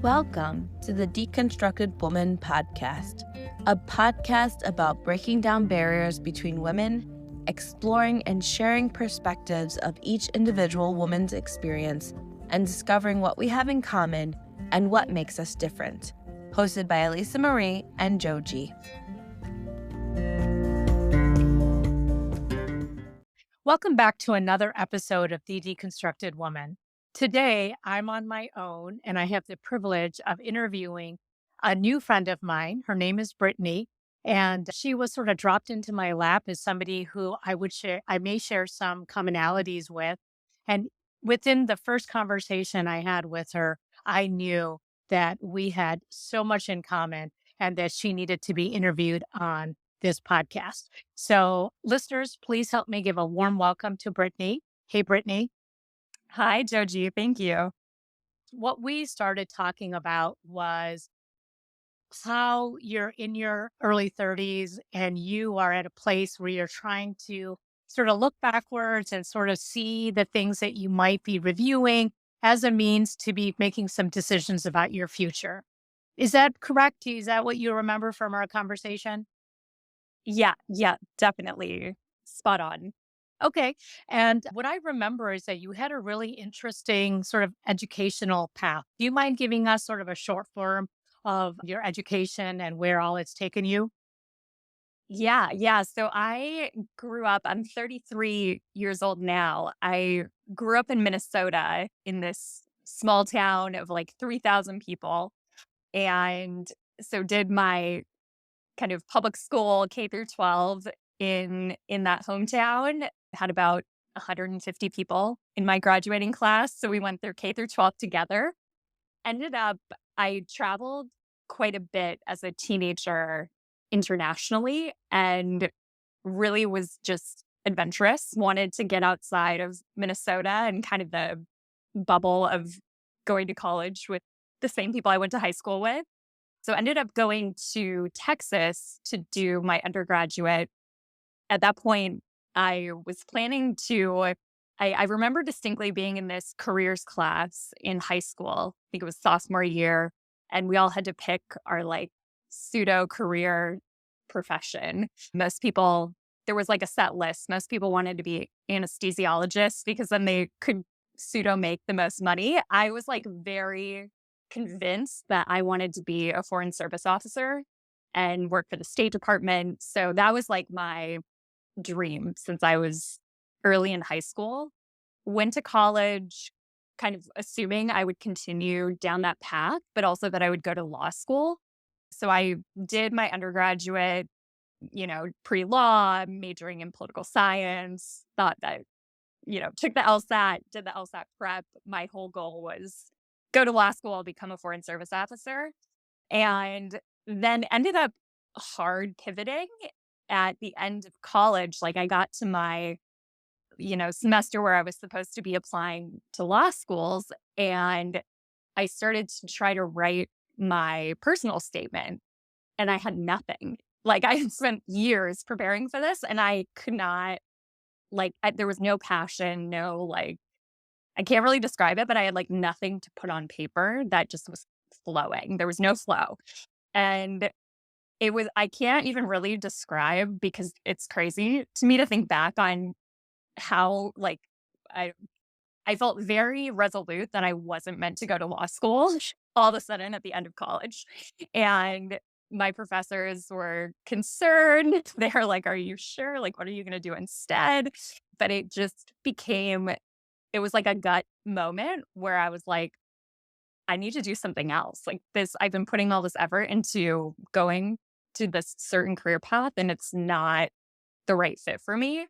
Welcome to the Deconstructed Woman podcast, a podcast about breaking down barriers between women, exploring and sharing perspectives of each individual woman's experience, and discovering what we have in common and what makes us different. Hosted by Elisa Marie and Joji. Welcome back to another episode of The Deconstructed Woman. Today, I'm on my own, and I have the privilege of interviewing a new friend of mine. Her name is Brittany, and she was sort of dropped into my lap as somebody who I may share some commonalities with. And within the first conversation I had with her, I knew that we had so much in common and that she needed to be interviewed on this podcast. So, listeners, please help me give a warm welcome to Brittany. Hey, Brittany. Hi, Joji. Thank you. What we started talking about was how you're in your early 30s and you are at a place where you're trying to sort of look backwards and sort of see the things that you might be reviewing as a means to be making some decisions about your future. Is that correct? Is that what you remember from our conversation? Yeah, definitely. Spot on. Okay. And what I remember is that you had a really interesting sort of educational path. Do you mind giving us sort of a short form of your education and where all it's taken you? Yeah. So I grew up, I'm 33 years old now. I grew up in Minnesota in this small town of like 3,000 people. And so did my kind of public school K through 12 in that hometown. Had about 150 people in my graduating class. So we went through K through 12 together. Ended up, I traveled quite a bit as a teenager internationally and really was just adventurous, wanted to get outside of Minnesota and kind of the bubble of going to college with the same people I went to high school with. So ended up going to Texas to do my undergraduate. At that point, I was planning to, I remember distinctly being in this careers class in high school. I think it was sophomore year. And we all had to pick our like pseudo career profession. Most people, there was like a set list. Most people wanted to be anesthesiologists because then they could pseudo make the most money. I was like very convinced that I wanted to be a foreign service officer and work for the State Department. So that was like my dream since I was early in high school. Went to college, kind of assuming I would continue down that path, but also that I would go to law school. So I did my undergraduate, pre-law, majoring in political science, thought that, took the LSAT, did the LSAT prep. My whole goal was go to law school, become a foreign service officer, and then ended up hard pivoting at the end of college. Like I got to my, semester where I was supposed to be applying to law schools, and I started to try to write my personal statement, and I had nothing. Like I had spent years preparing for this, and I could not, there was no passion, no, like, I can't really describe it, but I had like nothing to put on paper that just was flowing. There was no flow. And I can't even really describe because it's crazy to me to think back on how, like, I, I felt very resolute that I wasn't meant to go to law school all of a sudden at the end of college. And my professors were concerned. They're like, "Are you sure? Like, what are you going to do instead?" But it just became, it was like a gut moment where I was like, I need to do something else. Like this, I've been putting all this effort into going to this certain career path and it's not the right fit for me.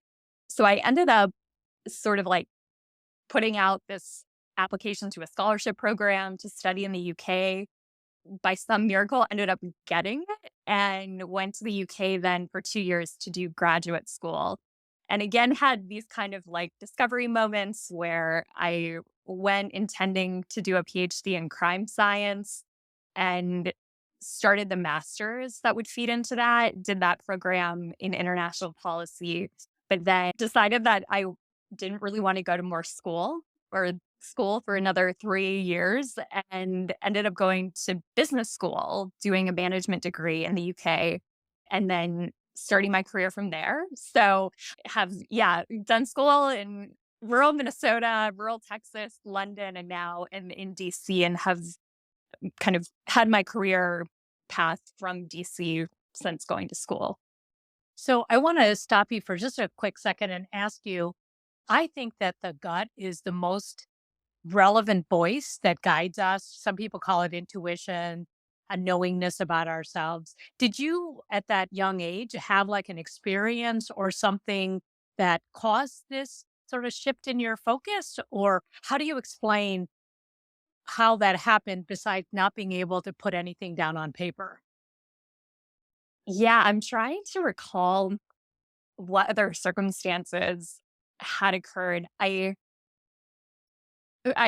So I ended up sort of like putting out this application to a scholarship program to study in the UK. By some miracle, ended up getting it and went to the UK then for 2 years to do graduate school. And again, had these kind of like discovery moments where I went intending to do a PhD in crime science and started the master's that would feed into that, did that program in international policy, but then decided that I didn't really want to go to more school. or school for another 3 years and ended up going to business school, doing a management degree in the UK, and then starting my career from there. So have, yeah, done school in rural Minnesota, rural Texas, London, and now in DC, and have kind of had my career path from DC since going to school. So I want to stop you for just a quick second and ask you, I think that the gut is the most relevant voice that guides us. Some people call it intuition, a knowingness about ourselves. Did you, at that young age, have like an experience or something that caused this sort of shift in your focus? Or how do you explain how that happened besides not being able to put anything down on paper? Yeah, I'm trying to recall what other circumstances had occurred. I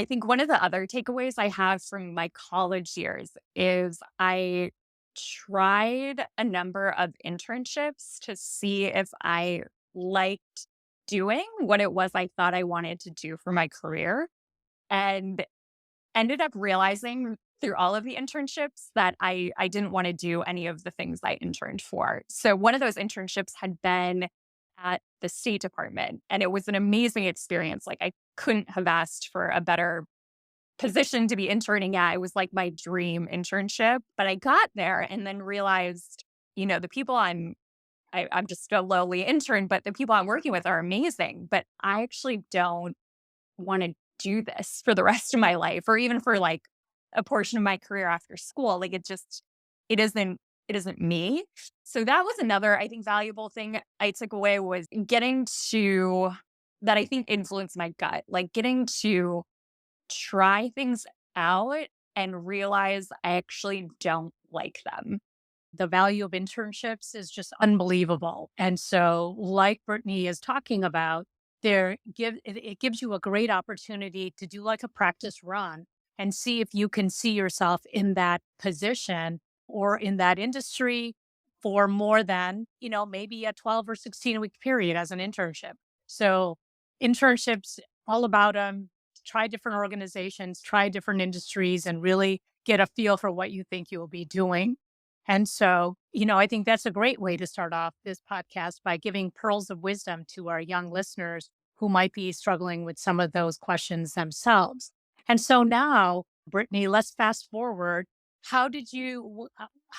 think one of the other takeaways I have from my college years is I tried a number of internships to see if I liked doing what it was I thought I wanted to do for my career, and ended up realizing through all of the internships that I didn't want to do any of the things I interned for. So one of those internships had been at the State Department, and it was an amazing experience. Like, I couldn't have asked for a better position to be interning at. It was like my dream internship. But I got there and then realized, the people I'm just a lowly intern, but the people I'm working with are amazing. But I actually don't want to do this for the rest of my life, or even for like a portion of my career after school. Like, it isn't it isn't me. So that was another, I think, valuable thing I took away, was getting to that I think influenced my gut, like getting to try things out and realize I actually don't like them. The value of internships is just unbelievable. And so, like Brittany is talking about, it gives you a great opportunity to do like a practice run and see if you can see yourself in that position or in that industry for more than, maybe a 12 or 16-week period as an internship. So internships, all about them. Try different organizations, try different industries, and really get a feel for what you think you will be doing. And so, I think that's a great way to start off this podcast, by giving pearls of wisdom to our young listeners who might be struggling with some of those questions themselves. And so now, Brittany, let's fast forward. How did you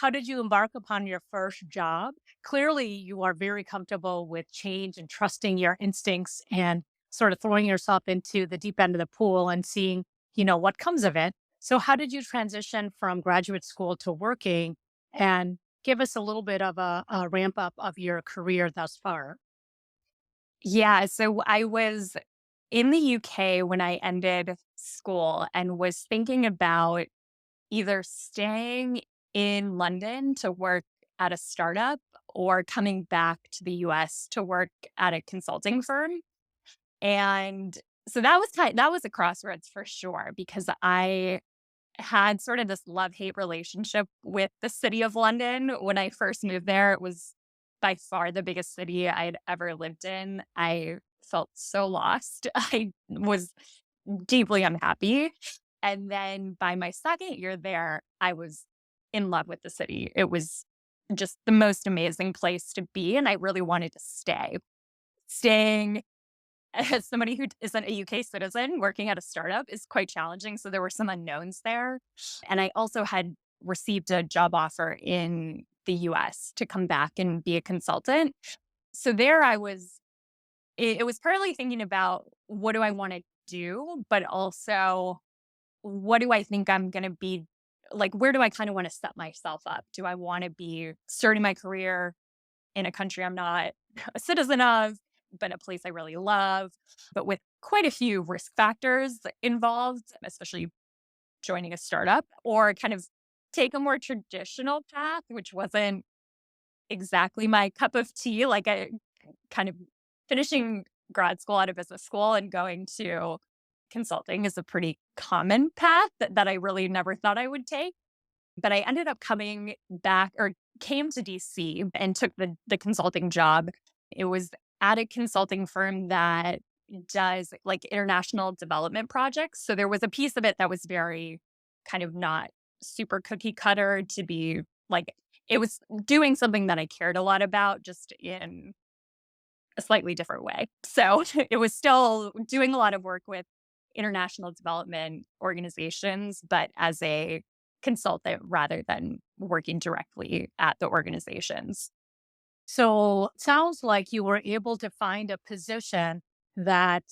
embark upon your first job? Clearly, you are very comfortable with change and trusting your instincts and sort of throwing yourself into the deep end of the pool and seeing, what comes of it. So how did you transition from graduate school to working, and give us a little bit of a ramp up of your career thus far? Yeah, so I was in the UK when I ended school and was thinking about either staying in London to work at a startup or coming back to the US to work at a consulting firm. And so that was a crossroads for sure, because I had sort of this love-hate relationship with the city of London. When I first moved there, it was by far the biggest city I'd ever lived in. I felt so lost. I was deeply unhappy. And then by my second year there, I was in love with the city. It was just the most amazing place to be, and I really wanted to stay. Staying as somebody who isn't a UK citizen working at a startup is quite challenging. So there were some unknowns there. And I also had received a job offer in the US to come back and be a consultant. So there it was partly thinking about, what do I want to do, but also, what do I think I'm going to be like? Where do I kind of want to set myself up? Do I want to be starting my career in a country I'm not a citizen of, but a place I really love, but with quite a few risk factors involved, especially joining a startup, or kind of take a more traditional path, which wasn't exactly my cup of tea. Like, I kind of finishing grad school out of business school and going to consulting is a pretty common path that I really never thought I would take. But I ended up coming back, or came to DC and took the consulting job. It was at a consulting firm that does like international development projects. So there was a piece of it that was very kind of not super cookie cutter to be like, it was doing something that I cared a lot about, just in a slightly different way. So it was still doing a lot of work with international development organizations, but as a consultant rather than working directly at the organizations. So sounds like you were able to find a position that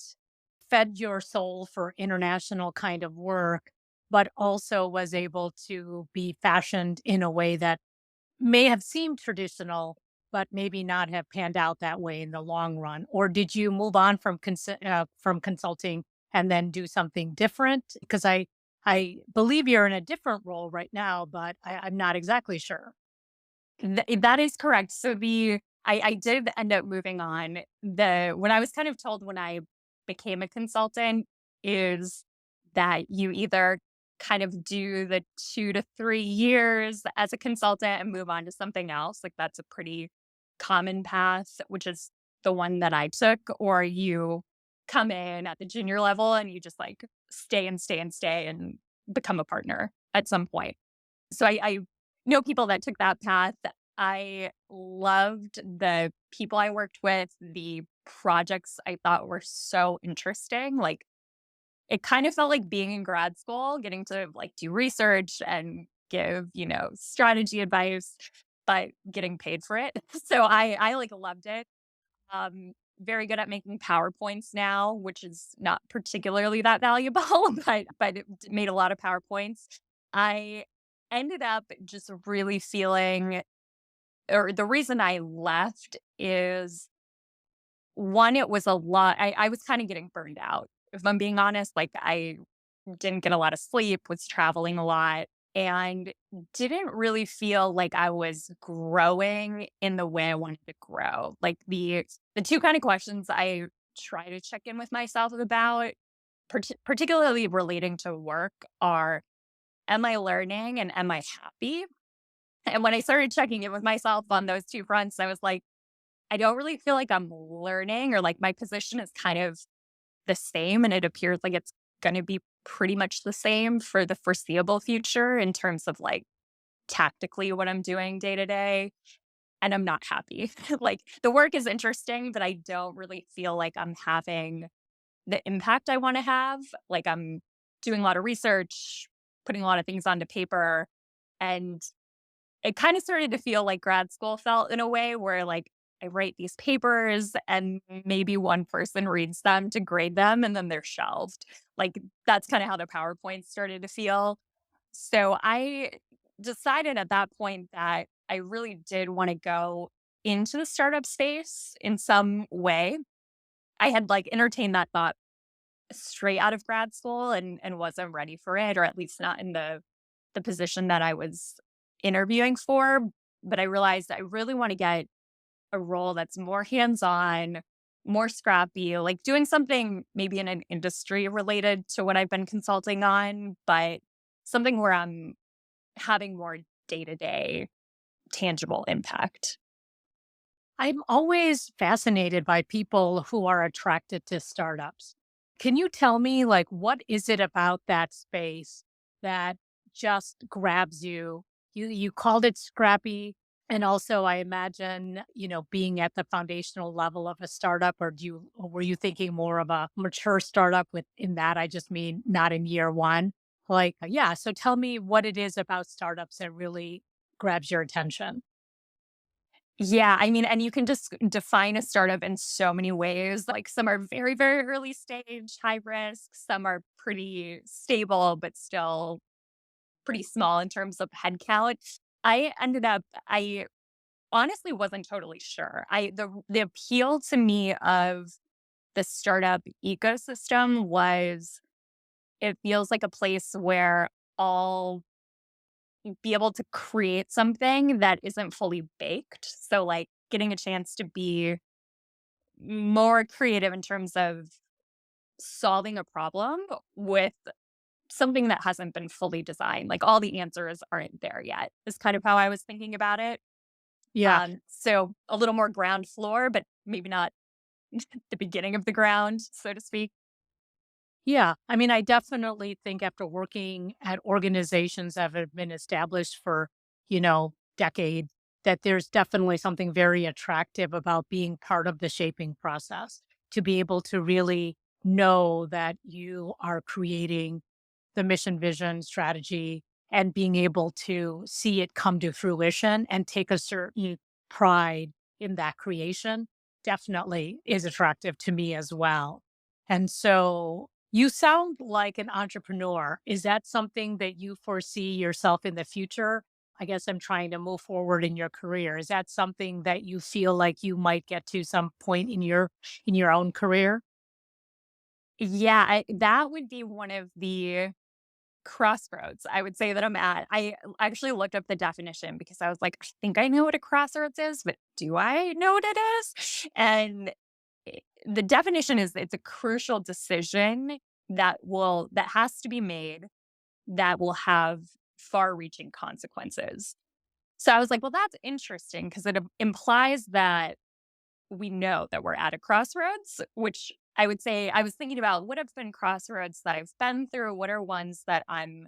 fed your soul for international kind of work, but also was able to be fashioned in a way that may have seemed traditional, but maybe not have panned out that way in the long run. Or did you move on from from consulting and then do something different? Because I believe you're in a different role right now, but I'm not exactly sure. That is correct. So I did end up moving on. The When I was kind of told when I became a consultant is that you either kind of do the 2 to 3 years as a consultant and move on to something else. Like that's a pretty common path, which is the one that I took, or you come in at the junior level and you just like stay and stay and stay and become a partner at some point. So I know people that took that path. I loved the people I worked with, the projects I thought were so interesting. Like it kind of felt like being in grad school, getting to like do research and give, strategy advice, but getting paid for it. So I like loved it. Very good at making PowerPoints now, which is not particularly that valuable, but it made a lot of PowerPoints. I ended up just really feeling, or the reason I left is one, it was a lot. I was kind of getting burned out. If I'm being honest, like I didn't get a lot of sleep, was traveling a lot, and didn't really feel like I was growing in the way I wanted to grow. Like the two kind of questions I try to check in with myself about, particularly relating to work, are am I learning and am I happy? And when I started checking in with myself on those two fronts, I was like, I don't really feel like I'm learning, or like my position is kind of the same. And it appears like it's going to be pretty much the same for the foreseeable future in terms of like tactically what I'm doing day to day. And I'm not happy. Like the work is interesting, but I don't really feel like I'm having the impact I want to have. Like I'm doing a lot of research, putting a lot of things onto paper. And it kind of started to feel like grad school felt in a way where like I write these papers and maybe one person reads them to grade them and then they're shelved. Like that's kind of how the PowerPoint started to feel. So I decided at that point that I really did want to go into the startup space in some way. I had like entertained that thought straight out of grad school and wasn't ready for it, or at least not in the position that I was interviewing for. But I realized I really want to get a role that's more hands-on, more scrappy, like doing something maybe in an industry related to what I've been consulting on, but something where I'm having more day-to-day tangible impact. I'm always fascinated by people who are attracted to startups. Can you tell me, like, what is it about that space that just grabs you? You called it scrappy, and also I imagine, being at the foundational level of a startup, or were you thinking more of a mature startup? With in that, I just mean not in year one. Like, yeah. So tell me what it is about startups that really grabs your attention. Yeah, I mean, and you can just define a startup in so many ways. Like some are very, very early stage, high risk. Some are pretty stable, but still pretty small in terms of headcount. I honestly wasn't totally sure. The appeal to me of the startup ecosystem was it feels like a place where I'll be able to create something that isn't fully baked. So like getting a chance to be more creative in terms of solving a problem with something that hasn't been fully designed. Like all the answers aren't there yet, is kind of how I was thinking about it. Yeah. So a little more ground floor, but maybe not the beginning of the ground, so to speak. Yeah. I mean, I definitely think after working at organizations that have been established for, decades, that there's definitely something very attractive about being part of the shaping process, to be able to really know that you are creating the mission, vision, strategy, and being able to see it come to fruition and take a certain pride in that creation definitely is attractive to me as well. And so you sound like an entrepreneur. Is that something that you foresee yourself in the future? I guess I'm trying to move forward in your career. Is that something that you feel like you might get to some point in your own career? Yeah, that would be one of the crossroads I would say that I'm at. I actually looked up the definition because I was like, I think I know what a crossroads is, but do I know what it is? And the definition is it's a crucial decision that has to be made that will have far-reaching consequences. So I was like, well, that's interesting because it implies that we know that we're at a crossroads, which I would say I was thinking about what have been crossroads that I've been through, what are ones that I'm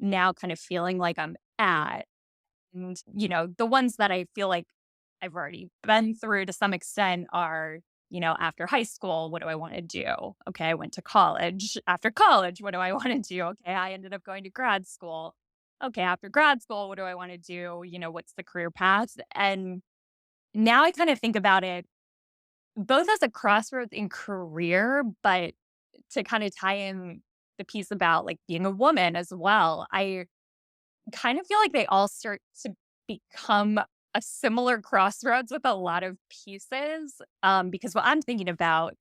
now kind of feeling like I'm at. And, the ones that I feel like I've already been through to some extent are, after high school, what do I want to do? Okay, I went to college. After college, what do I want to do? Okay, I ended up going to grad school. Okay, after grad school, what do I want to do? What's the career path? And now I kind of think about it both as a crossroads in career, but to kind of tie in the piece about like being a woman as well. I kind of feel like they all start to become a similar crossroads with a lot of pieces. Because what I'm thinking about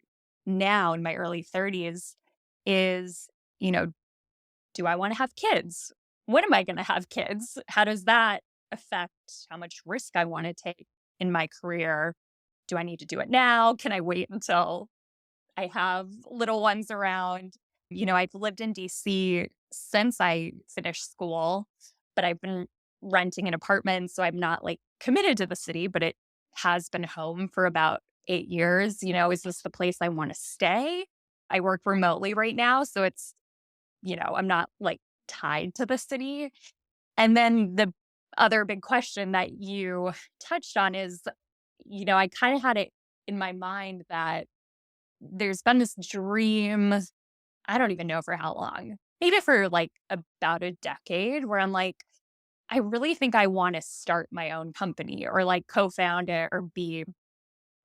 now in my early 30s is, you know, do I want to have kids? When am I going to have kids? How does that affect how much risk I want to take in my career? Do I need to do it now? Can I wait until I have little ones around? I've lived in DC since I finished school, but I've been renting an apartment. So I'm not like committed to the city, but it has been home for about 8 years. Is this the place I want to stay? I work remotely right now. So I'm not like tied to the city. And then the other big question that you touched on is, I kind of had it in my mind that there's been this dream, I don't even know for how long, maybe for like about a decade, where I'm like, I really think I want to start my own company or like co found it or be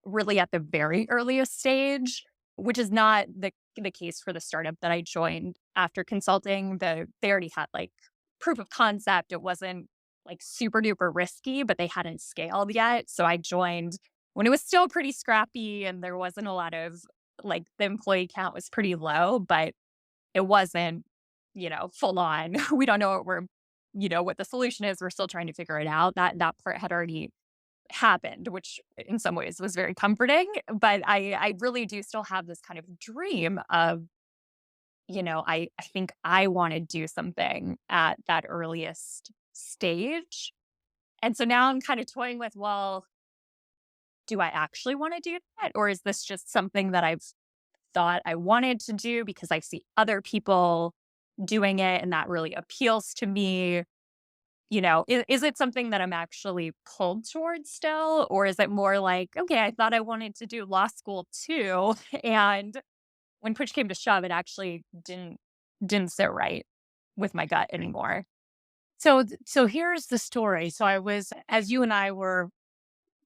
really at the very earliest stage, which is not the case for the startup that I joined after consulting. They already had like proof of concept. It wasn't like super duper risky, but they hadn't scaled yet. So I joined when it was still pretty scrappy and there wasn't a lot of like the employee count was pretty low, but it wasn't, full on. We don't know what the solution is. We're still trying to figure it out. That part had already happened, which in some ways was very comforting. But I really do still have this kind of dream of, I think I want to do something at that earliest stage. And so now I'm kind of toying with, well, do I actually want to do that? Or is this just something that I've thought I wanted to do because I see other people doing it and that really appeals to me? Is it something that I'm actually pulled towards still? Or is it more like, okay, I thought I wanted to do law school too. And when push came to shove, it actually didn't sit right with my gut anymore. So here's the story. So I was, as you and I were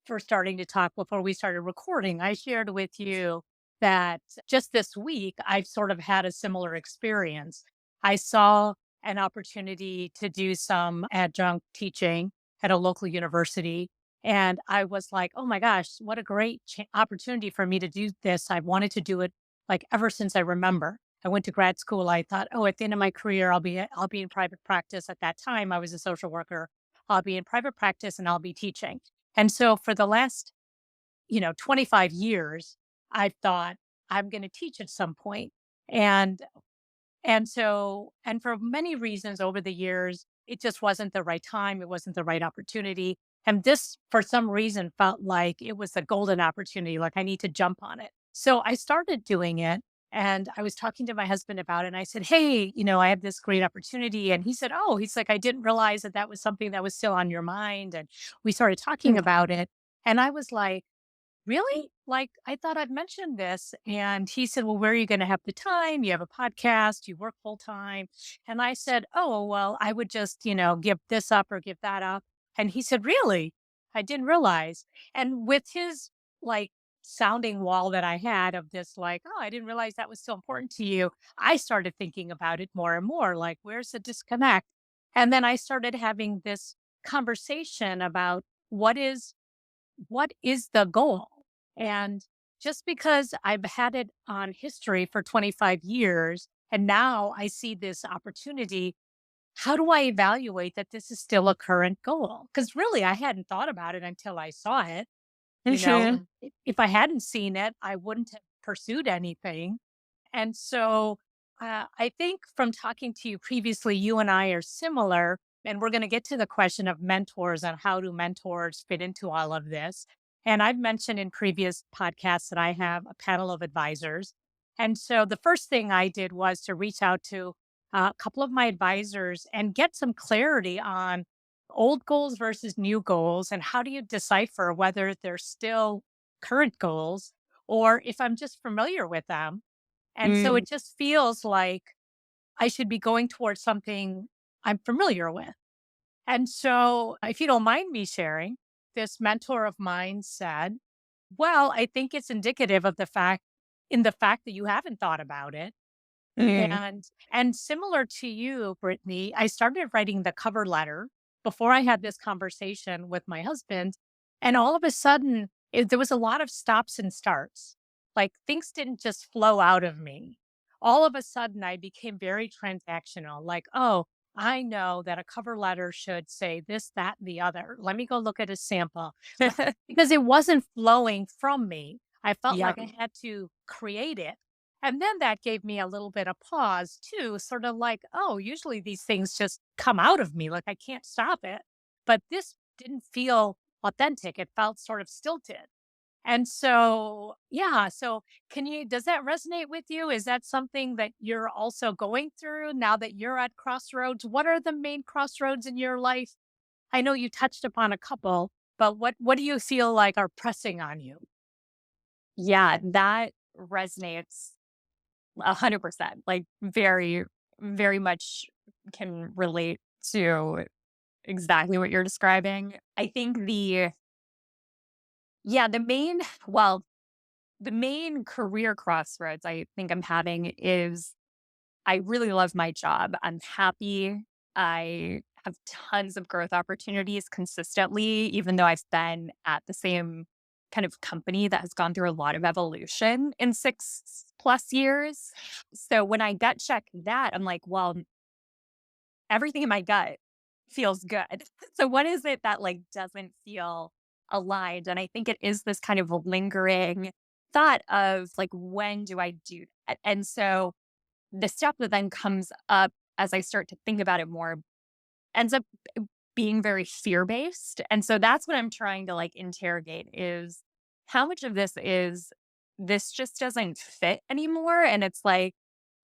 first starting to talk before we started recording, I shared with you that just this week, I've sort of had a similar experience. I saw an opportunity to do some adjunct teaching at a local university. And I was like, oh my gosh, what a great opportunity for me to do this. I wanted to do it like ever since I remember. I went to grad school. I thought, oh, at the end of my career, I'll be in private practice. At that time, I was a social worker. I'll be in private practice and I'll be teaching. And so for the last, 25 years, I've thought I'm going to teach at some point. And and for many reasons over the years, it just wasn't the right time. It wasn't the right opportunity. And this, for some reason, felt like it was a golden opportunity. Like I need to jump on it. So I started doing it and I was talking to my husband about it. And I said, hey, I have this great opportunity. And he said, oh, he's like, I didn't realize that that was something that was still on your mind. And we started talking Mm. about it. And I was like, really? Like, I thought I'd mentioned this. And he said, well, where are you going to have the time? You have a podcast, you work full time. And I said, oh, well, I would just, give this up or give that up. And he said, really? I didn't realize. And with his like sounding wall that I had of this, like, oh, I didn't realize that was so important to you. I started thinking about it more and more, like, where's the disconnect? And then I started having this conversation about what is what is the goal? And just because I've had it on history for 25 years and now I see this opportunity, how do I evaluate that this is still a current goal? Because really, I hadn't thought about it until I saw it. Mhm. If I hadn't seen it, I wouldn't have pursued anything. And so I think from talking to you previously, you and I are similar. And we're going to get to the question of mentors and how do mentors fit into all of this. And I've mentioned in previous podcasts that I have a panel of advisors. And so the first thing I did was to reach out to a couple of my advisors and get some clarity on old goals versus new goals. And how do you decipher whether they're still current goals or if I'm just familiar with them and so Mm. it just feels like I should be going towards something I'm familiar with. And so, if you don't mind me sharing, this mentor of mine said, well, I think it's indicative of the fact that you haven't thought about it. Mm. And similar to you, Brittany, I started writing the cover letter before I had this conversation with my husband. And all of a sudden, there was a lot of stops and starts. Like things didn't just flow out of me. All of a sudden, I became very transactional. Like, oh, I know that a cover letter should say this, that, and the other. Let me go look at a sample. Because it wasn't flowing from me. I felt Yeah. like I had to create it and then that gave me a little bit of pause too, sort of like, oh, usually these things just come out of me, like I can't stop it. But this didn't feel authentic. It felt sort of stilted. And so, yeah. So, does that resonate with you? Is that something that you're also going through now that you're at crossroads? What are the main crossroads in your life? I know you touched upon a couple, but what do you feel like are pressing on you? Yeah, that resonates 100%. Like very, very much can relate to exactly what you're describing. I think yeah, well, the main career crossroads I think I'm having is I really love my job. I'm happy. I have tons of growth opportunities consistently, even though I've been at the same kind of company that has gone through a lot of evolution in 6+ years. So when I gut check that, I'm like, well, everything in my gut feels good. So what is it that like doesn't feel aligned? And I think it is this kind of lingering thought of like, when do I do that? And so the step that then comes up as I start to think about it more ends up being very fear-based. And so that's what I'm trying to like interrogate is how much of this just doesn't fit anymore. And it's like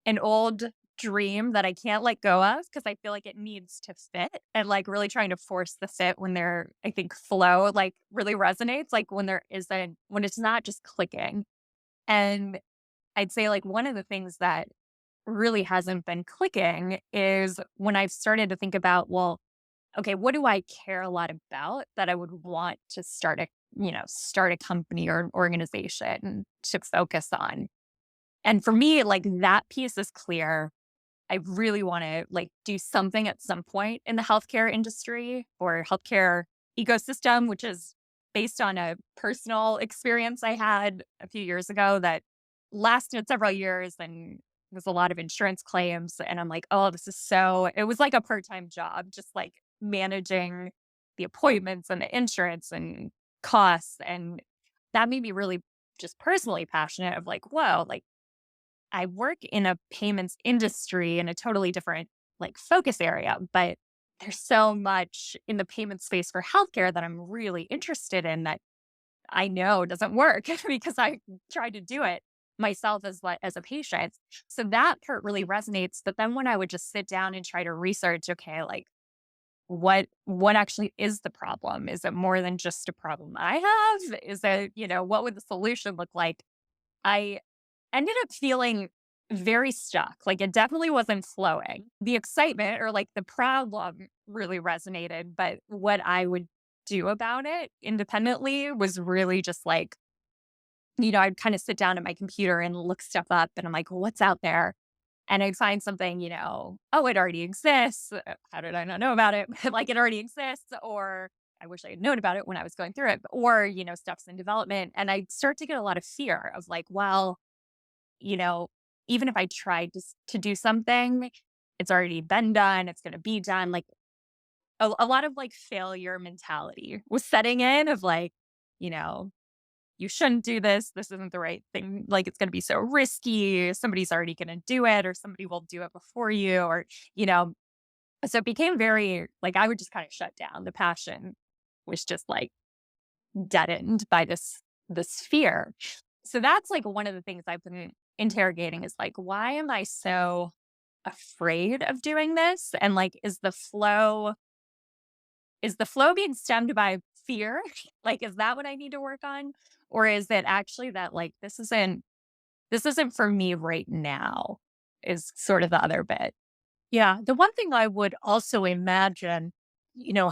an old dream that I can't let go of because I feel like it needs to fit and like really trying to force the fit when I think flow like really resonates, like when it's not just clicking. And I'd say like one of the things that really hasn't been clicking is when I've started to think about, well, okay, what do I care a lot about that I would want to start a company or an organization to focus on. And for me, like that piece is clear. I really want to like do something at some point in the healthcare industry or healthcare ecosystem, which is based on a personal experience I had a few years ago that lasted several years and was a lot of insurance claims. And I'm like, oh, it was like a part-time job, just like managing the appointments and the insurance and costs. And that made me really just personally passionate of like, whoa, like I work in a payments industry in a totally different like focus area, but there's so much in the payment space for healthcare that I'm really interested in that I know doesn't work because I tried to do it myself as a patient. So that part really resonates. But then when I would just sit down and try to research, okay, like what actually is the problem? Is it more than just a problem I have? Is it, what would the solution look like? I ended up feeling very stuck. Like it definitely wasn't flowing. The excitement or like the problem really resonated, but what I would do about it independently was really just like, I'd kind of sit down at my computer and look stuff up and I'm like, well, what's out there? And I'd find something, oh, it already exists. How did I not know about it? Like it already exists. Or I wish I had known about it when I was going through it. Or, stuff's in development. And I'd start to get a lot of fear of like, well, you know, even if I tried to do something, it's already been done. It's going to be done. Like a lot of like failure mentality was setting in of like, you know, you shouldn't do this. This isn't the right thing. Like it's going to be so risky. Somebody's already going to do it or somebody will do it before you or, you know, so it became very like I would just kind of shut down. The passion was just like deadened by this fear. So that's like one of the things I've been interrogating is like, why am I so afraid of doing this? And like, is the flow being stemmed by fear? Like, is that what I need to work on? Or is it actually that like this isn't for me right now is sort of the other bit. Yeah. The one thing I would also imagine,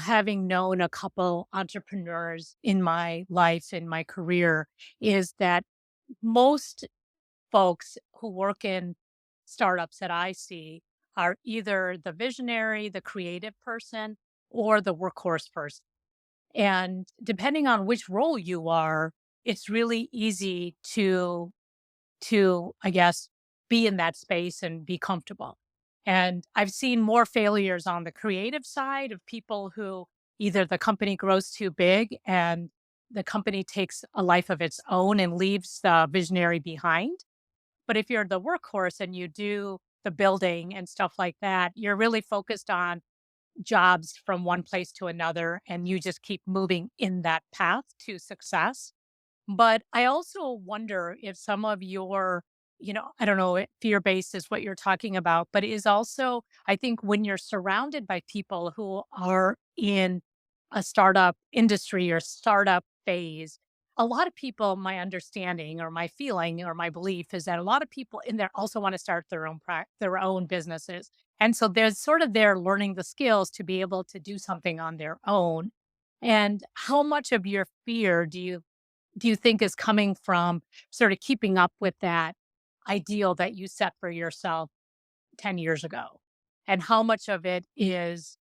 having known a couple entrepreneurs in my life, in my career, is that most folks who work in startups that I see are either the visionary, the creative person, or the workhorse person. And depending on which role you are, it's really easy to, I guess, be in that space and be comfortable. And I've seen more failures on the creative side of people who either the company grows too big and the company takes a life of its own and leaves the visionary behind. But if you're the workhorse and you do the building and stuff like that, you're really focused on jobs from one place to another and you just keep moving in that path to success. But I also wonder if some of your, I don't know, fear based is what you're talking about, but is also, I think, when you're surrounded by people who are in a startup industry or startup phase, a lot of people, my understanding or my feeling or my belief is that a lot of people in there also want to start their own businesses. And so there's sort of they're learning the skills to be able to do something on their own. And how much of your fear do you think is coming from sort of keeping up with that ideal that you set for yourself 10 years ago? And how much of it is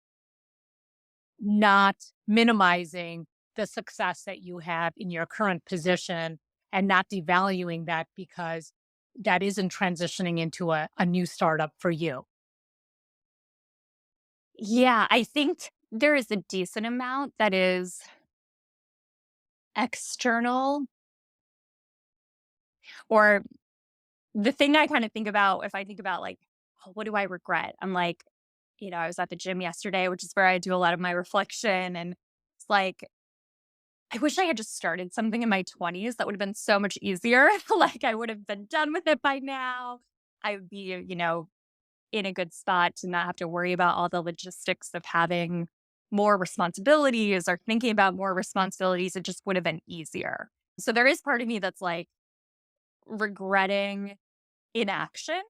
not minimizing the success that you have in your current position and not devaluing that because that isn't transitioning into a new startup for you? Yeah, I think there is a decent amount that is external or the thing I kind of think about if I think about like, oh, what do I regret? I'm like, I was at the gym yesterday, which is where I do a lot of my reflection. And it's like, I wish I had just started something in my 20s. That would have been so much easier. Like, I would have been done with it by now. I would be, in a good spot to not have to worry about all the logistics of having more responsibilities or thinking about more responsibilities. It just would have been easier. So there is part of me that's like regretting inaction,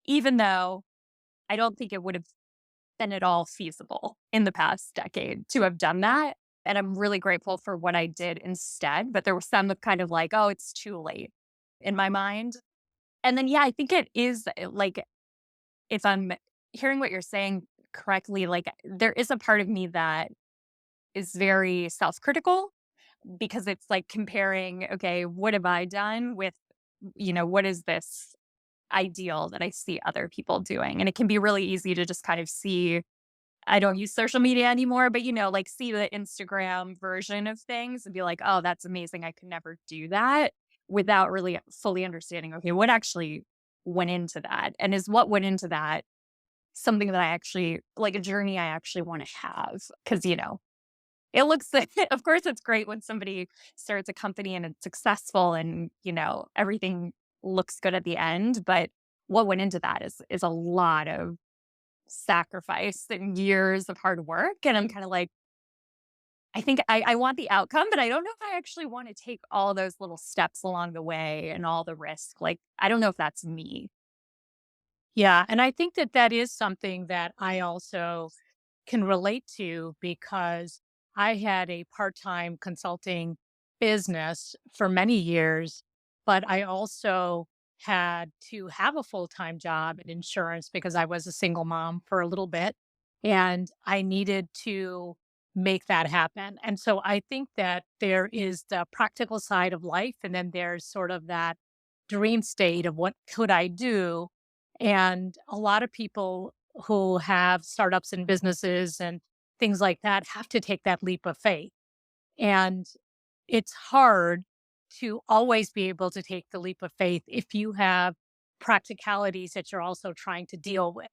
even though I don't think it would have been at all feasible in the past decade to have done that. And I'm really grateful for what I did instead. But there was some of kind of like, oh, it's too late in my mind. And then, yeah, I think it is like, if I'm hearing what you're saying correctly, like there is a part of me that is very self critical because it's like comparing, okay, what have I done with, what is this ideal that I see other people doing? And it can be really easy to just kind of see I don't use social media anymore, but like see the Instagram version of things and be like, oh, that's amazing. I could never do that without really fully understanding, okay, what actually went into that? And is what went into that something that I actually like a journey I actually want to have? Because, it looks of course, it's great when somebody starts a company and it's successful and, everything looks good at the end, but what went into that is a lot of sacrifice and years of hard work, and I'm kinda like, I think I want the outcome, but I don't know if I actually wanna take all those little steps along the way and all the risk, like, I don't know if that's me. Yeah, and I think that that is something that I also can relate to because I had a part-time consulting business for many years, but I also had to have a full-time job in insurance because I was a single mom for a little bit and I needed to make that happen. And so I think that there is the practical side of life and then there's sort of that dream state of what could I do? And a lot of people who have startups and businesses and things like that have to take that leap of faith. And it's hard to always be able to take the leap of faith if you have practicalities that you're also trying to deal with.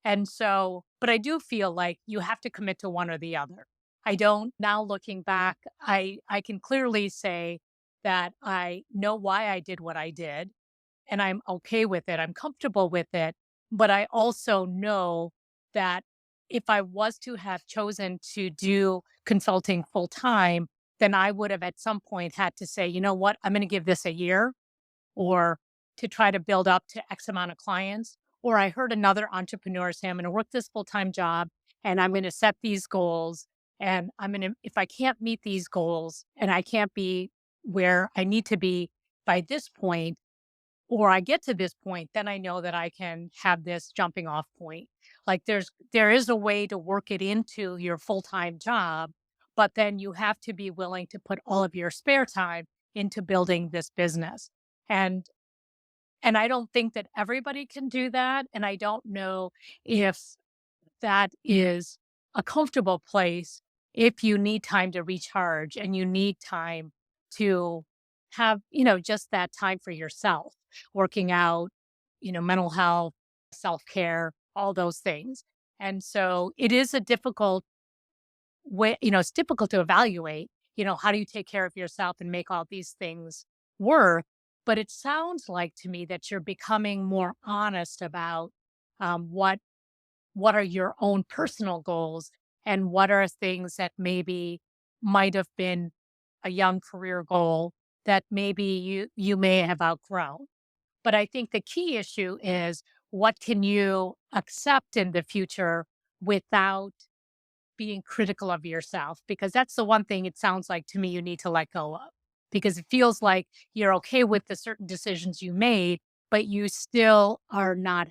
And so, but I do feel like you have to commit to one or the other. I don't now looking back, I can clearly say that I know why I did what I did and I'm okay with it. I'm comfortable with it. But I also know that if I was to have chosen to do consulting full time, then I would have at some point had to say, you know what, I'm going to give this a year or to try to build up to X amount of clients. Or I heard another entrepreneur say, I'm going to work this full time job and I'm going to set these goals. And I'm going to, if I can't meet these goals and I can't be where I need to be by this point, or I get to this point, then I know that I can have this jumping off point. Like there is a way to work it into your full-time job, but then you have to be willing to put all of your spare time into building this business. And and I don't think that everybody can do that. And I don't know if that is a comfortable place if you need time to recharge and you need time to have, just that time for yourself, working out, mental health, self care, all those things. And so it is a difficult way, it's difficult to evaluate, how do you take care of yourself and make all these things work? But it sounds like to me that you're becoming more honest about what are your own personal goals and what are things that maybe might have been a young career goal that maybe you may have outgrown. But I think the key issue is what can you accept in the future without being critical of yourself? Because that's the one thing it sounds like to me you need to let go of. Because it feels like you're okay with the certain decisions you made, but you still are not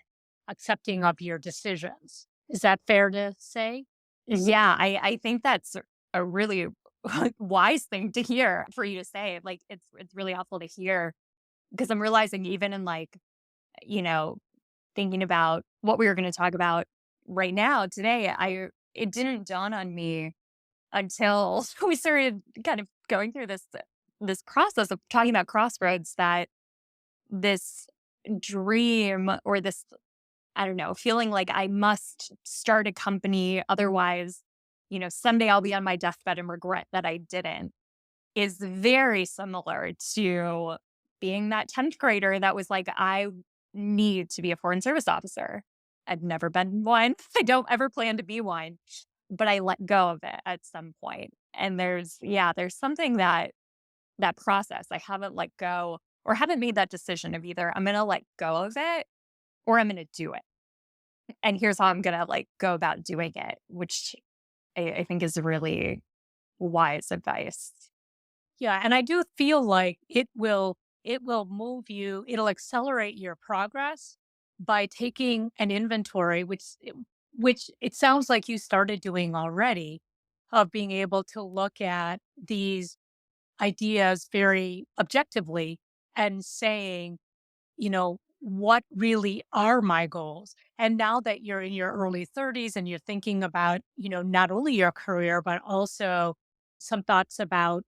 accepting of your decisions. Is that fair to say? Yeah, I think that's a really wise thing to hear for you to say. Like, it's really helpful to hear because I'm realizing even in like, you know, thinking about what we were going to talk about right now today, I it didn't dawn on me until we started kind of going through this process of talking about Crossroads that this dream or this, I don't know, feeling like I must start a company. Otherwise, someday I'll be on my deathbed and regret that I didn't is very similar to being that 10th grader that was like, I need to be a foreign service officer. I've never been one. I don't ever plan to be one, but I let go of it at some point. And there's something that process I haven't let go or haven't made that decision of either I'm going to let go of it or I'm going to do it. And here's how I'm going to like go about doing it, which I think is really wise advice. Yeah, and I do feel like it will move you, it'll accelerate your progress by taking an inventory, which it sounds like you started doing already, of being able to look at these ideas very objectively and saying, what really are my goals? And now that you're in your early 30s and you're thinking about, not only your career, but also some thoughts about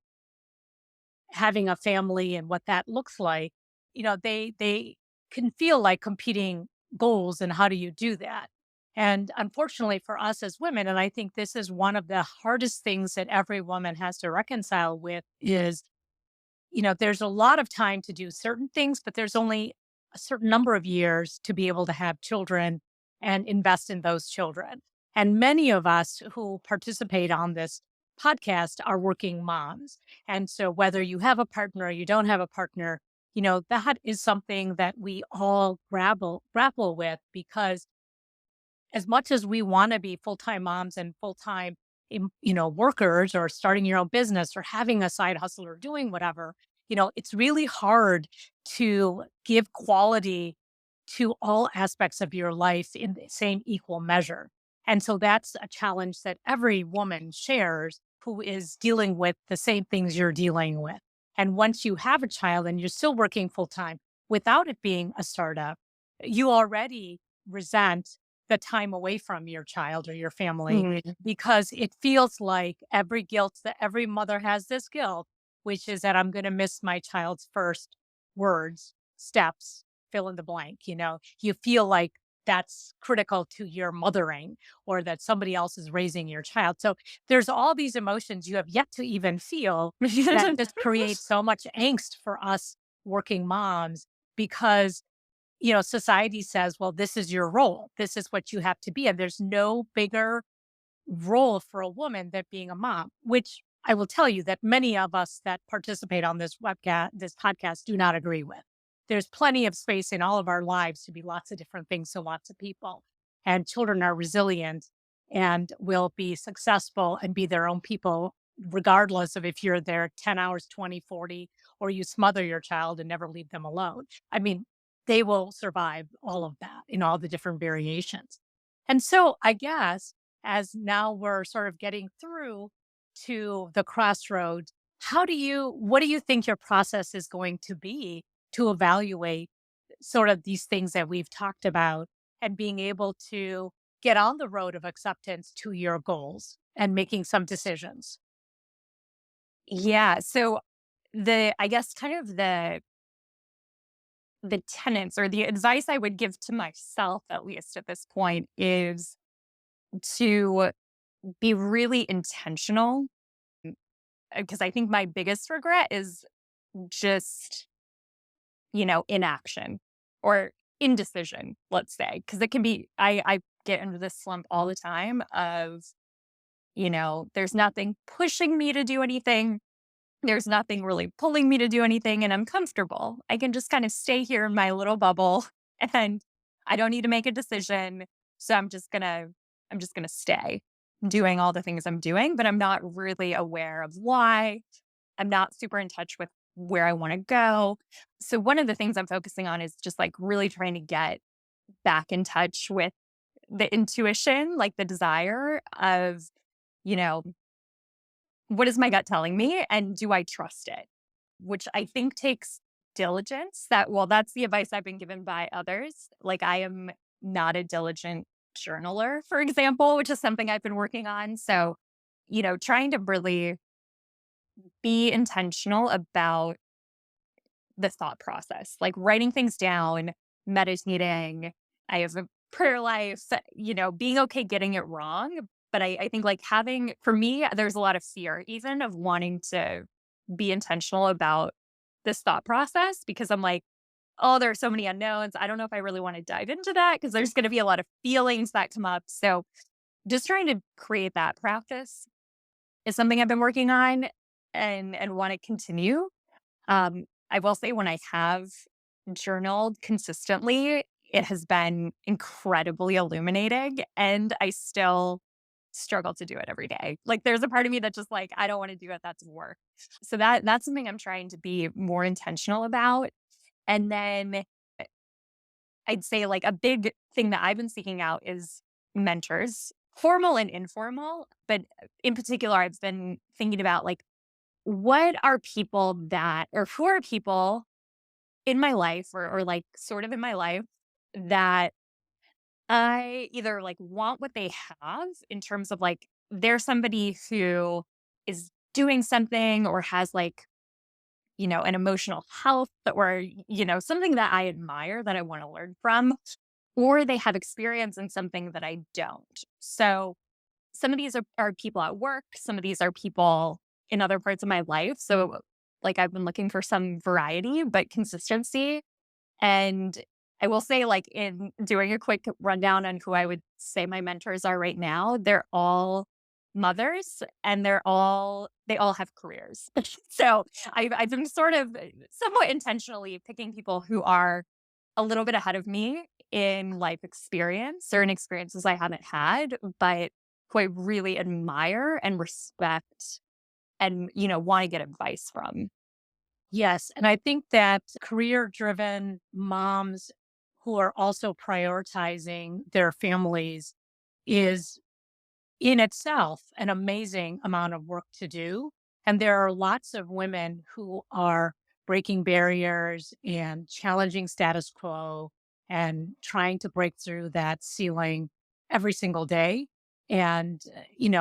having a family and what that looks like, they can feel like competing goals and how do you do that? And unfortunately for us as women, and I think this is one of the hardest things that every woman has to reconcile with is, there's a lot of time to do certain things, but there's only a certain number of years to be able to have children and invest in those children. And many of us who participate on this podcast are working moms. And so whether you have a partner or you don't have a partner, that is something that we all grapple with because as much as we want to be full-time moms and full-time workers or starting your own business or having a side hustle or doing whatever, it's really hard to give quality to all aspects of your life in the same equal measure. And so that's a challenge that every woman shares who is dealing with the same things you're dealing with. And once you have a child and you're still working full time without it being a startup, you already resent the time away from your child or your family Mhm. because it feels like every guilt that every mother has this guilt, which is that I'm going to miss my child's first words, steps, fill in the blank. You feel like that's critical to your mothering or that somebody else is raising your child. So there's all these emotions you have yet to even feel that just create so much angst for us working moms because society says, well, this is your role. This is what you have to be. And there's no bigger role for a woman than being a mom, which I will tell you that many of us that participate on this podcast do not agree with. There's plenty of space in all of our lives to be lots of different things to lots of people. And children are resilient and will be successful and be their own people, regardless of if you're there 10 hours, 20, 40, or you smother your child and never leave them alone. I mean, they will survive all of that in all the different variations. And so I guess as now we're sort of getting through to the crossroads, what do you think your process is going to be to evaluate sort of these things that we've talked about and being able to get on the road of acceptance to your goals and making some decisions? Yeah. So I guess kind of the tenets or the advice I would give to myself, at least at this point, is to be really intentional. Because I think my biggest regret is just, inaction or indecision, let's say. Because it can be, I get into this slump all the time of, there's nothing pushing me to do anything. There's nothing really pulling me to do anything, and I'm comfortable. I can just kind of stay here in my little bubble and I don't need to make a decision. So I'm just gonna stay doing all the things I'm doing, but I'm not really aware of why. I'm not super in touch with where I want to go. So one of the things I'm focusing on is just like really trying to get back in touch with the intuition, like the desire of, you know, what is my gut telling me and do I trust it? Which I think takes diligence. That's the advice I've been given by others. Like I am not a diligent journaler, for example, which is something I've been working on. So, trying to really be intentional about the thought process, like writing things down, meditating. I have a prayer life, being okay getting it wrong. But I think like for me, there's a lot of fear, even of wanting to be intentional about this thought process because I'm like, oh, there are so many unknowns. I don't know if I really want to dive into that because there's going to be a lot of feelings that come up. So just trying to create that practice is something I've been working on and want to continue. I will say when I have journaled consistently, it has been incredibly illuminating and I still struggle to do it every day. Like there's a part of me that just like, I don't want to do it. That's work. So that's something I'm trying to be more intentional about. And then I'd say like a big thing that I've been seeking out is mentors, formal and informal. But in particular, I've been thinking about like, what are people or who are people in my life or like sort of in my life that I either like want what they have in terms of like they're somebody who is doing something or has like, an emotional health or, something that I admire that I want to learn from. or they have experience in something that I don't. So some of these are people at work, some of these are people in other parts of my life. So, like, I've been looking for some variety, but consistency. And I will say, like, in doing a quick rundown on who I would say my mentors are right now, they're all mothers and they all have careers. So I've been sort of somewhat intentionally picking people who are a little bit ahead of me in life experience, certain experiences I haven't had, but who I really admire and respect and, want to get advice from. Yes. And I think that career driven moms who are also prioritizing their families is in itself an amazing amount of work to do. And there are lots of women who are breaking barriers and challenging status quo and trying to break through that ceiling every single day. And,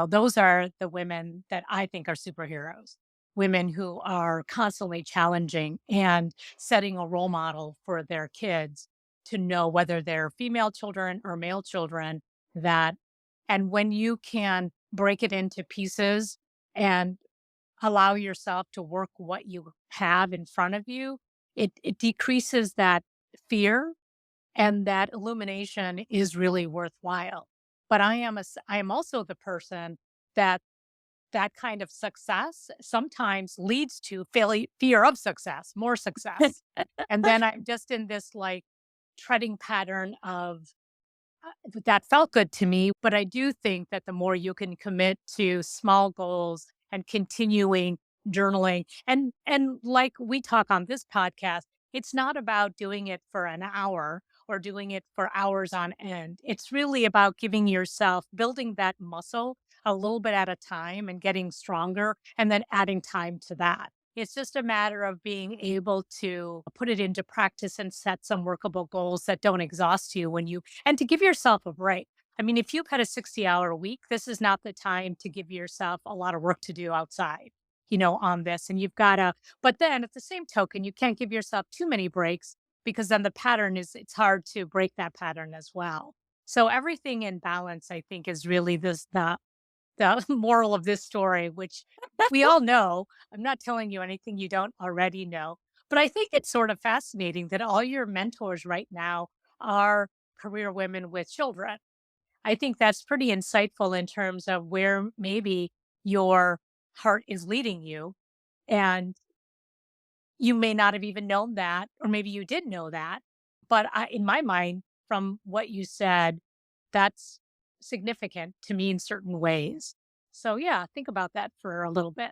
those are the women that I think are superheroes. Women who are constantly challenging and setting a role model for their kids to know whether they're female children or male children that and when you can break it into pieces and allow yourself to work what you have in front of you, it decreases that fear and that illumination is really worthwhile. But I am also the person that that kind of success sometimes leads to fear of success, more success. And then I'm just in this like treading pattern of that felt good to me. But I do think that the more you can commit to small goals and continuing journaling, and like we talk on this podcast, it's not about doing it for an hour or doing it for hours on end. It's really about giving yourself, building that muscle a little bit at a time and getting stronger and then adding time to that. It's just a matter of being able to put it into practice and set some workable goals that don't exhaust you and to give yourself a break. I mean, if you've had a 60-hour week, this is not the time to give yourself a lot of work to do outside, on this. And you've got to, but then at the same token, you can't give yourself too many breaks because then the pattern it's hard to break that pattern as well. So everything in balance, I think, is really the moral of this story, which we all know. I'm not telling you anything you don't already know, but I think it's sort of fascinating that all your mentors right now are career women with children. I think that's pretty insightful in terms of where maybe your heart is leading you. And you may not have even known that, or maybe you did know that. But in my mind, from what you said, that's significant to me in certain ways. So, yeah, think about that for a little bit.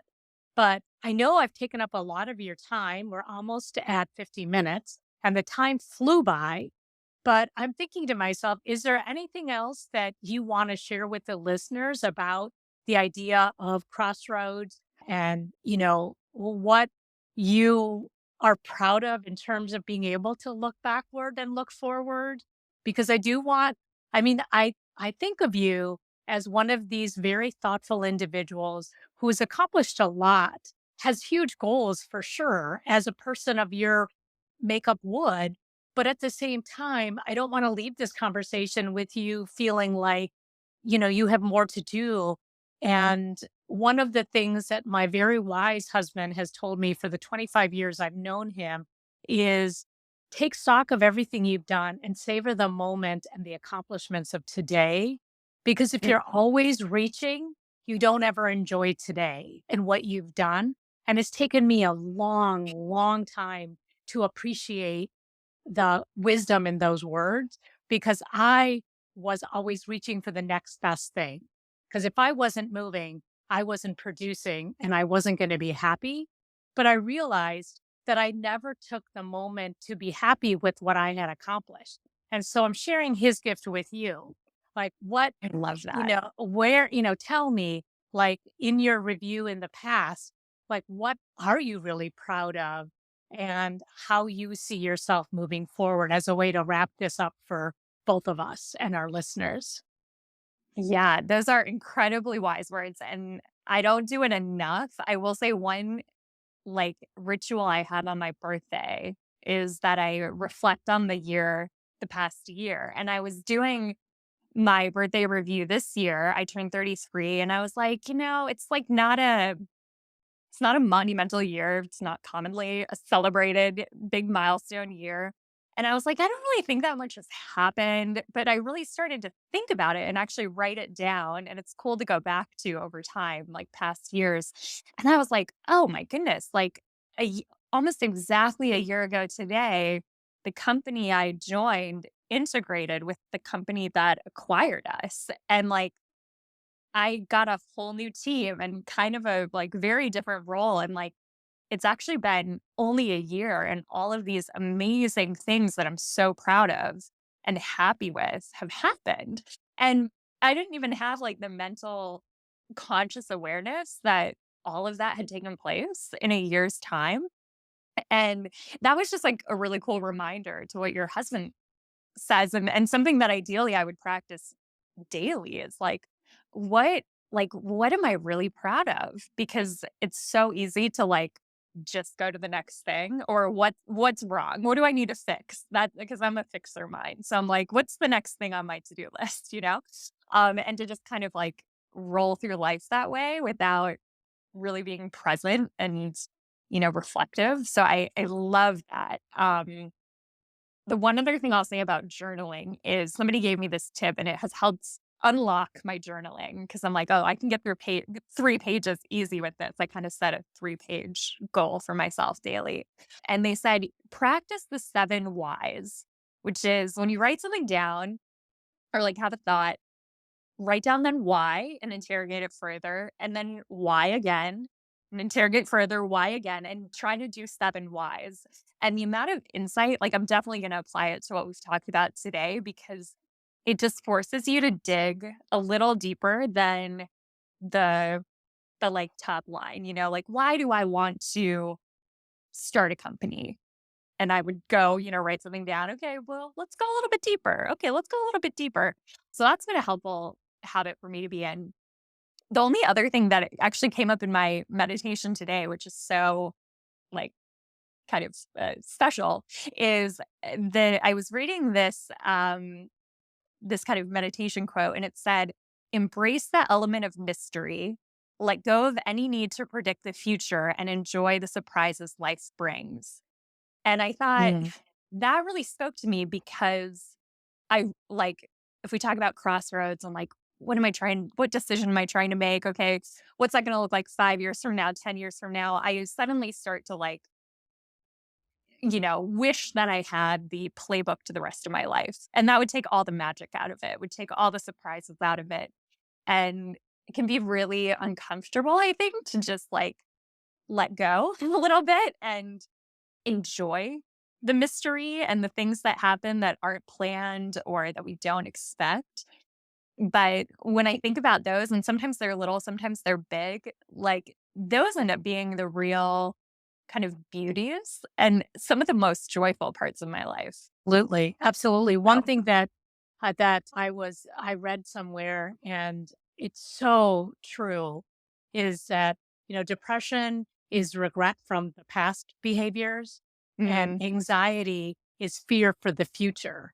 But I know I've taken up a lot of your time. We're almost at 50 minutes, and the time flew by. But I'm thinking to myself, is there anything else that you want to share with the listeners about the idea of Crossroads and, what you are proud of in terms of being able to look backward and look forward? Because I think of you as one of these very thoughtful individuals who has accomplished a lot, has huge goals for sure, as a person of your makeup would. But at the same time, I don't want to leave this conversation with you feeling like, you have more to do. And one of the things that my very wise husband has told me for the 25 years I've known him is take stock of everything you've done and savor the moment and the accomplishments of today. Because if Mm. you're always reaching, you don't ever enjoy today and what you've done. And it's taken me a long, long time to appreciate the wisdom in those words because I was always reaching for the next best thing. Because if I wasn't moving, I wasn't producing and I wasn't going to be happy. But I realized that I never took the moment to be happy with what I had accomplished. And so I'm sharing his gift with you. Like, what, I love that. where, tell me, like, in your review in the past, like, what are you really proud of? And how you see yourself moving forward as a way to wrap this up for both of us and our listeners. Yeah, those are incredibly wise words. And I don't do it enough. I will say one like ritual I had on my birthday is that I reflect on the year the past year. And I was doing my birthday review this year. I turned 33 and I was like, it's not a monumental year. It's not commonly a celebrated big milestone year. And I was like, I don't really think that much has happened, but I really started to think about it and actually write it down. And it's cool to go back to over time, like past years. And I was like, oh my goodness, like almost exactly a year ago today, the company I joined integrated with the company that acquired us. And like, I got a whole new team and kind of a like very different role. And like, it's actually been only a year, and all of these amazing things that I'm so proud of and happy with have happened. And I didn't even have like the mental conscious awareness that all of that had taken place in a year's time. And that was just like a really cool reminder to what your husband says, and something that ideally I would practice daily is what am I really proud of? Because it's so easy to like just go to the next thing, or what's wrong? What do I need to fix? That because I'm a fixer mind. So I'm like, what's the next thing on my to-do list, you know? And to just kind of like roll through life that way without really being present and reflective. So I love that. The one other thing I'll say about journaling is somebody gave me this tip and it has helped unlock my journaling because I'm like, oh, I can get through 3 pages easy with this. I kind of set a 3-page goal for myself daily. And they said, practice the 7 whys, which is when you write something down or like have a thought, write down then why and interrogate it further, and then why again and interrogate further, why again, and try to do 7 whys. And the amount of insight, like I'm definitely going to apply it to what we've talked about today because it just forces you to dig a little deeper than the like top line, like why do I want to start a company? And I would go, write something down. Okay, well, let's go a little bit deeper. Okay, let's go a little bit deeper. So that's been a helpful habit for me to be in. The only other thing that actually came up in my meditation today, which is so like kind of special, is that I was reading this kind of meditation quote, and it said, "Embrace the element of mystery, let go of any need to predict the future, and enjoy the surprises life brings." And I thought Mm. that really spoke to me because I like, if we talk about crossroads and like, what decision am I trying to make? Okay, what's that going to look like 5 years from now, 10 years from now? I suddenly start to like, wish that I had the playbook to the rest of my life. And that would take all the magic out of it, would take all the surprises out of it. And it can be really uncomfortable, I think, to just like let go a little bit and enjoy the mystery and the things that happen that aren't planned or that we don't expect. But when I think about those, and sometimes they're little, sometimes they're big, like those end up being the real kind of beauties and some of the most joyful parts of my life. Absolutely. Absolutely. One So, thing that I read somewhere, and it's so true, is that, depression is regret from the past behaviors, and mm, anxiety is fear for the future.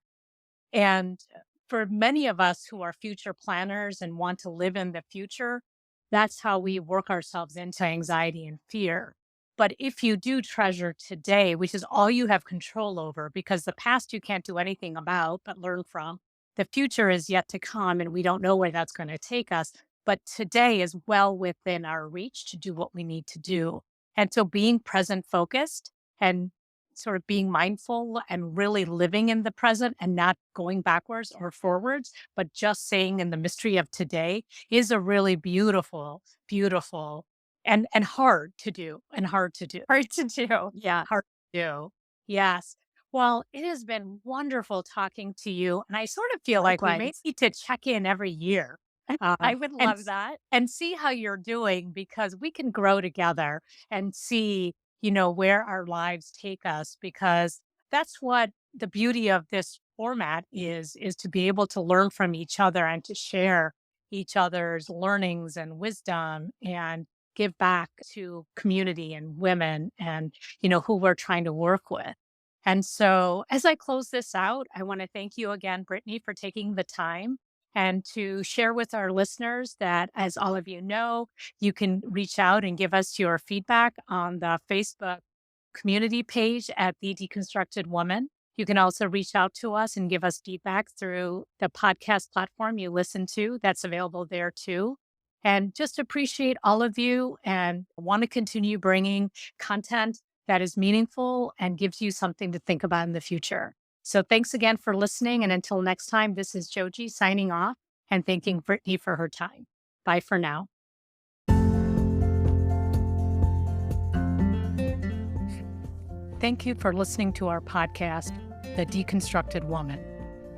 And for many of us who are future planners and want to live in the future, that's how we work ourselves into anxiety and fear. But if you do treasure today, which is all you have control over, because the past you can't do anything about but learn from, the future is yet to come and we don't know where that's going to take us. But today is well within our reach to do what we need to do. And so being present focused and sort of being mindful and really living in the present and not going backwards or forwards, but just staying in the mystery of today is a really beautiful, beautiful and hard to do and hard to do. hard to do. Yeah, Hard to do. Yes. Well, it has been wonderful talking to you. And I sort of feel like we may likewise. need to check in every year I would and love that. see how you're doing because we can grow together and see, where our lives take us because that's what the beauty of this format is to be able to learn from each other and to share each other's learnings and wisdom and give back to community and women and who we're trying to work with. And so as I close this out, I want to thank you again, Brittany, for taking the time and to share with our listeners that, as all of you know, you can reach out and give us your feedback on the Facebook community page at The Deconstructed Woman. You can also reach out to us and give us feedback through the podcast platform you listen to. That's available there too. And just appreciate all of you and want to continue bringing content that is meaningful and gives you something to think about in the future. So thanks again for listening. And until next time, this is Joji signing off and thanking Brittany for her time. Bye for now. Thank you for listening to our podcast, The Deconstructed Woman.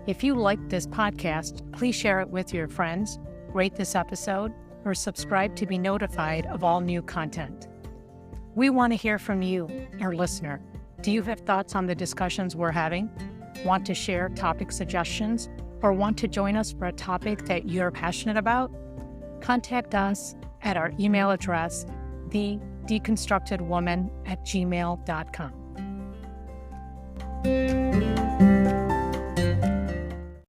If you liked this podcast, please share it with your friends, rate this episode, or subscribe to be notified of all new content. We want to hear from you, our listener. Do you have thoughts on the discussions we're having? Want to share topic suggestions? Or want to join us for a topic that you're passionate about? Contact us at our email address, thedeconstructedwoman@gmail.com.